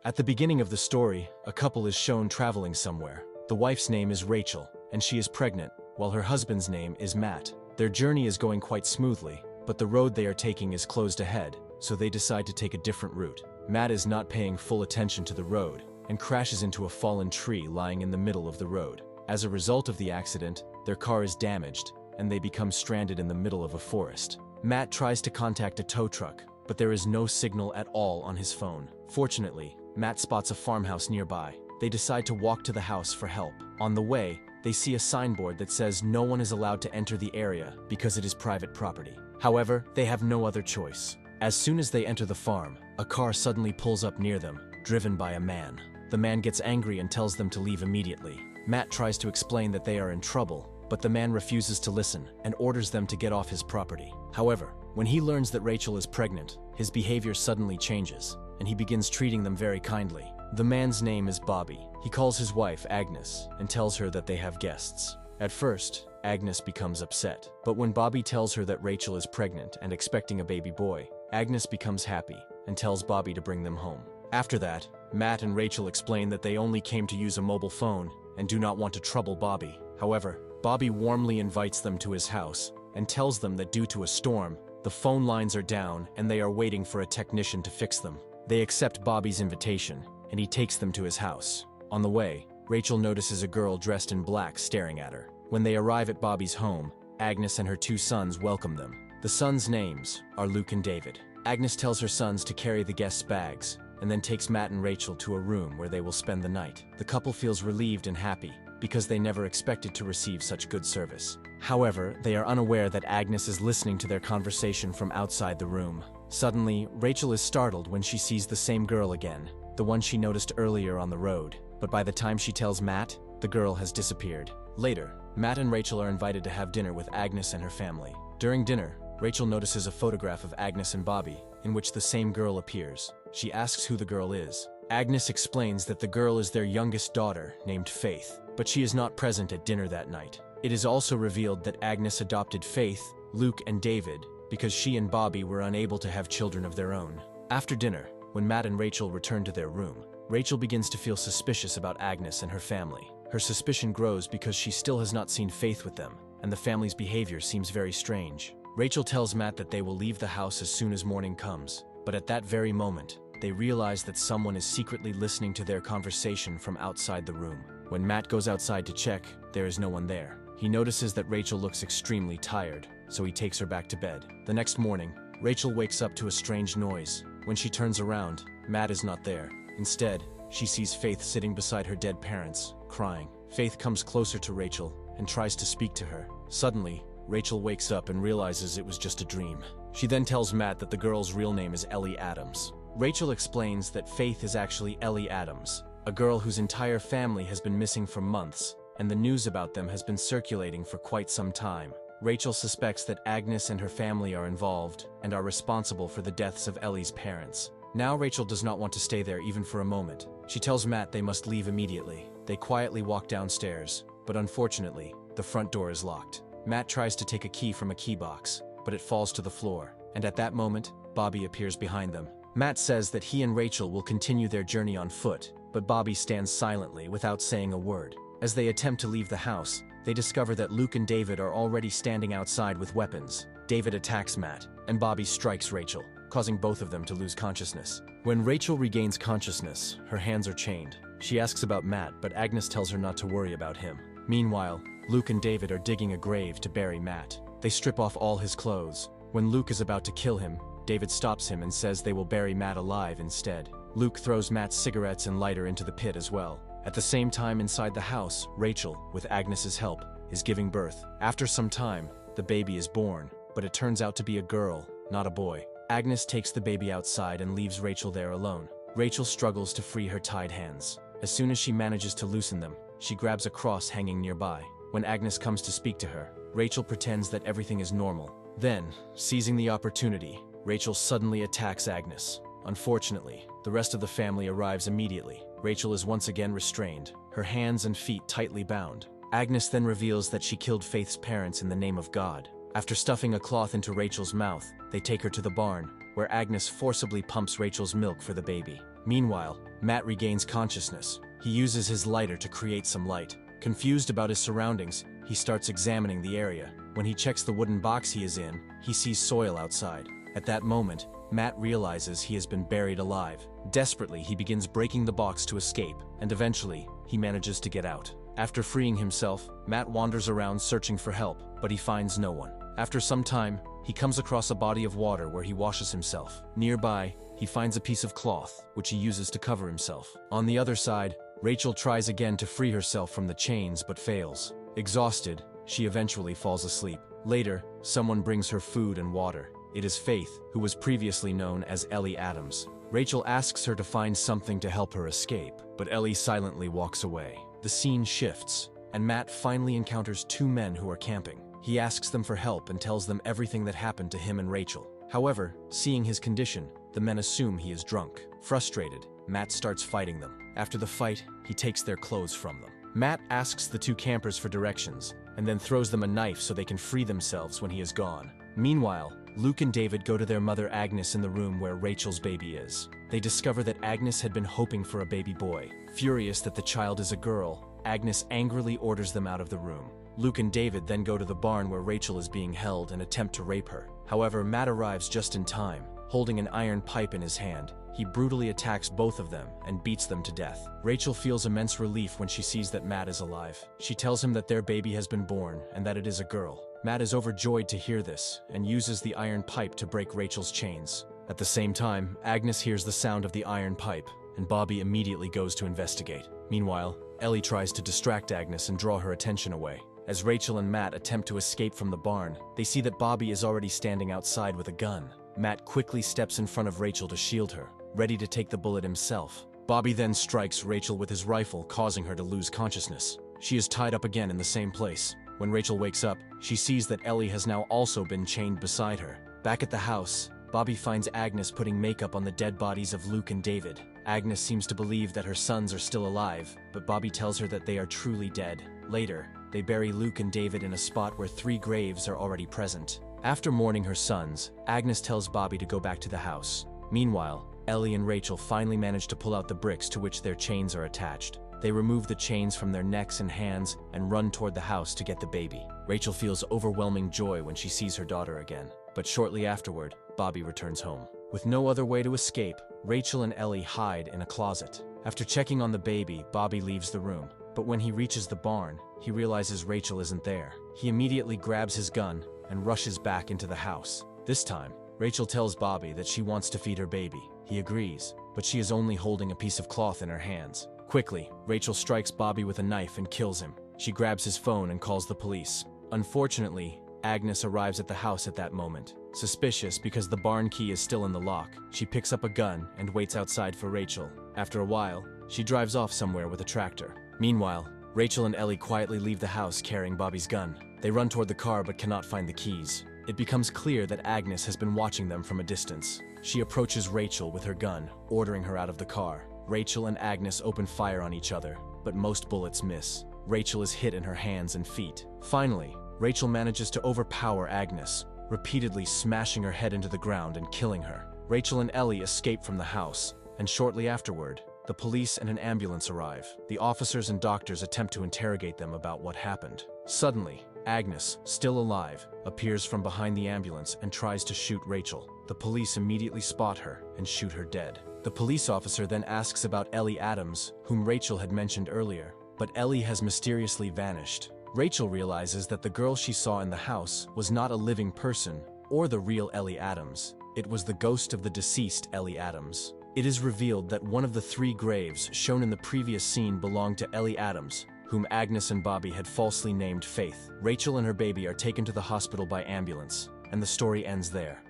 At the beginning of the story, a couple is shown traveling somewhere. The wife's name is Rachel, and she is pregnant, while her husband's name is Matt. Their journey is going quite smoothly, but the road they are taking is closed ahead, so they decide to take a different route. Matt is not paying full attention to the road and crashes into a fallen tree lying in the middle of the road. As a result of the accident, their car is damaged, and they become stranded in the middle of a forest. Matt tries to contact a tow truck, but there is no signal at all on his phone. Fortunately, Matt spots a farmhouse nearby. They decide to walk to the house for help. On the way, they see a signboard that says no one is allowed to enter the area because it is private property. However, they have no other choice. As soon as they enter the farm, a car suddenly pulls up near them, driven by a man. The man gets angry and tells them to leave immediately. Matt tries to explain that they are in trouble, but the man refuses to listen and orders them to get off his property. However, when he learns that Rachel is pregnant, his behavior suddenly changes, and he begins treating them very kindly. The man's name is Bobby. He calls his wife Agnes and tells her that they have guests. At first, Agnes becomes upset, but when Bobby tells her that Rachel is pregnant and expecting a baby boy, Agnes becomes happy and tells Bobby to bring them home. After that, Matt and Rachel explain that they only came to use a mobile phone and do not want to trouble Bobby. However, Bobby warmly invites them to his house and tells them that due to a storm, the phone lines are down and they are waiting for a technician to fix them. They accept Bobby's invitation, and he takes them to his house. On the way, Rachel notices a girl dressed in black staring at her. When they arrive at Bobby's home, Agnes and her two sons welcome them. The sons' names are Luke and David. Agnes tells her sons to carry the guests' bags, and then takes Matt and Rachel to a room where they will spend the night. The couple feels relieved and happy, because they never expected to receive such good service. However, they are unaware that Agnes is listening to their conversation from outside the room. Suddenly, Rachel is startled when she sees the same girl again, the one she noticed earlier on the road. But by the time she tells Matt, the girl has disappeared. Later, Matt and Rachel are invited to have dinner with Agnes and her family. During dinner, Rachel notices a photograph of Agnes and Bobby, in which the same girl appears. She asks who the girl is. Agnes explains that the girl is their youngest daughter, named Faith, but she is not present at dinner that night. It is also revealed that Agnes adopted Faith, Luke, and David because she and Bobby were unable to have children of their own. After dinner, when Matt and Rachel return to their room, Rachel begins to feel suspicious about Agnes and her family. Her suspicion grows because she still has not seen Faith with them, and the family's behavior seems very strange. Rachel tells Matt that they will leave the house as soon as morning comes, but at that very moment, they realize that someone is secretly listening to their conversation from outside the room. When Matt goes outside to check, there is no one there. He notices that Rachel looks extremely tired, so he takes her back to bed. The next morning, Rachel wakes up to a strange noise. When she turns around, Matt is not there. Instead, she sees Faith sitting beside her dead parents, crying. Faith comes closer to Rachel and tries to speak to her. Suddenly, Rachel wakes up and realizes it was just a dream. She then tells Matt that the girl's real name is Ellie Adams. Rachel explains that Faith is actually Ellie Adams, a girl whose entire family has been missing for months, and the news about them has been circulating for quite some time. Rachel suspects that Agnes and her family are involved and are responsible for the deaths of Ellie's parents. Now Rachel does not want to stay there even for a moment. She tells Matt they must leave immediately. They quietly walk downstairs, but unfortunately, the front door is locked. Matt tries to take a key from a key box, but it falls to the floor, and at that moment, Bobby appears behind them. Matt says that he and Rachel will continue their journey on foot, but Bobby stands silently without saying a word. As they attempt to leave the house, they discover that Luke and David are already standing outside with weapons. David attacks Matt, and Bobby strikes Rachel, causing both of them to lose consciousness. When Rachel regains consciousness, her hands are chained. She asks about Matt, but Agnes tells her not to worry about him. Meanwhile, Luke and David are digging a grave to bury Matt. They strip off all his clothes. When Luke is about to kill him, David stops him and says they will bury Matt alive instead. Luke throws Matt's cigarettes and lighter into the pit as well. At the same time inside the house, Rachel, with Agnes's help, is giving birth. After some time, the baby is born, but it turns out to be a girl, not a boy. Agnes takes the baby outside and leaves Rachel there alone. Rachel struggles to free her tied hands. As soon as she manages to loosen them, she grabs a cross hanging nearby. When Agnes comes to speak to her, Rachel pretends that everything is normal. Then, seizing the opportunity, Rachel suddenly attacks Agnes. Unfortunately, the rest of the family arrives immediately. Rachel is once again restrained, her hands and feet tightly bound. Agnes then reveals that she killed Faith's parents in the name of God. After stuffing a cloth into Rachel's mouth, they take her to the barn, where Agnes forcibly pumps Rachel's milk for the baby. Meanwhile, Matt regains consciousness. He uses his lighter to create some light. Confused about his surroundings, he starts examining the area. When he checks the wooden box he is in, he sees soil outside. At that moment, Matt realizes he has been buried alive. Desperately, he begins breaking the box to escape, and eventually, he manages to get out. After freeing himself, Matt wanders around searching for help, but he finds no one. After some time, he comes across a body of water where he washes himself. Nearby, he finds a piece of cloth, which he uses to cover himself. On the other side, Rachel tries again to free herself from the chains but fails. Exhausted, she eventually falls asleep. Later, someone brings her food and water. It is Faith, who was previously known as Ellie Adams. Rachel asks her to find something to help her escape, but Ellie silently walks away. The scene shifts, and Matt finally encounters two men who are camping. He asks them for help and tells them everything that happened to him and Rachel. However, seeing his condition, the men assume he is drunk. Frustrated, Matt starts fighting them. After the fight, he takes their clothes from them. Matt asks the two campers for directions, and then throws them a knife so they can free themselves when he is gone. Meanwhile, Luke and David go to their mother Agnes in the room where Rachel's baby is. They discover that Agnes had been hoping for a baby boy. Furious that the child is a girl, Agnes angrily orders them out of the room. Luke and David then go to the barn where Rachel is being held and attempt to rape her. However, Matt arrives just in time. Holding an iron pipe in his hand, he brutally attacks both of them and beats them to death. Rachel feels immense relief when she sees that Matt is alive. She tells him that their baby has been born and that it is a girl. Matt is overjoyed to hear this and uses the iron pipe to break Rachel's chains. At the same time, Agnes hears the sound of the iron pipe, and Bobby immediately goes to investigate. Meanwhile, Ellie tries to distract Agnes and draw her attention away. As Rachel and Matt attempt to escape from the barn, they see that Bobby is already standing outside with a gun. Matt quickly steps in front of Rachel to shield her, ready to take the bullet himself. Bobby then strikes Rachel with his rifle, causing her to lose consciousness. She is tied up again in the same place. When Rachel wakes up, she sees that Ellie has now also been chained beside her. Back at the house, Bobby finds Agnes putting makeup on the dead bodies of Luke and David. Agnes seems to believe that her sons are still alive, but Bobby tells her that they are truly dead. Later, they bury Luke and David in a spot where 3 graves are already present. After mourning her sons, Agnes tells Bobby to go back to the house. Meanwhile, Ellie and Rachel finally manage to pull out the bricks to which their chains are attached. They remove the chains from their necks and hands and run toward the house to get the baby. Rachel feels overwhelming joy when she sees her daughter again, but shortly afterward, Bobby returns home. With no other way to escape, Rachel and Ellie hide in a closet. After checking on the baby, Bobby leaves the room, but when he reaches the barn, he realizes Rachel isn't there. He immediately grabs his gun and rushes back into the house. This time, Rachel tells Bobby that she wants to feed her baby. He agrees, but she is only holding a piece of cloth in her hands. Quickly, Rachel strikes Bobby with a knife and kills him. She grabs his phone and calls the police. Unfortunately, Agnes arrives at the house at that moment. Suspicious because the barn key is still in the lock, she picks up a gun and waits outside for Rachel. After a while, she drives off somewhere with a tractor. Meanwhile, Rachel and Ellie quietly leave the house carrying Bobby's gun. They run toward the car but cannot find the keys. It becomes clear that Agnes has been watching them from a distance. She approaches Rachel with her gun, ordering her out of the car. Rachel and Agnes open fire on each other, but most bullets miss. Rachel is hit in her hands and feet. Finally, Rachel manages to overpower Agnes, repeatedly smashing her head into the ground and killing her. Rachel and Ellie escape from the house, and shortly afterward, the police and an ambulance arrive. The officers and doctors attempt to interrogate them about what happened. Suddenly, Agnes, still alive, appears from behind the ambulance and tries to shoot Rachel. The police immediately spot her and shoot her dead. The police officer then asks about Ellie Adams, whom Rachel had mentioned earlier, but Ellie has mysteriously vanished. Rachel realizes that the girl she saw in the house was not a living person or the real Ellie Adams. It was the ghost of the deceased Ellie Adams. It is revealed that one of the 3 graves shown in the previous scene belonged to Ellie Adams, whom Agnes and Bobby had falsely named Faith. Rachel and her baby are taken to the hospital by ambulance, and the story ends there.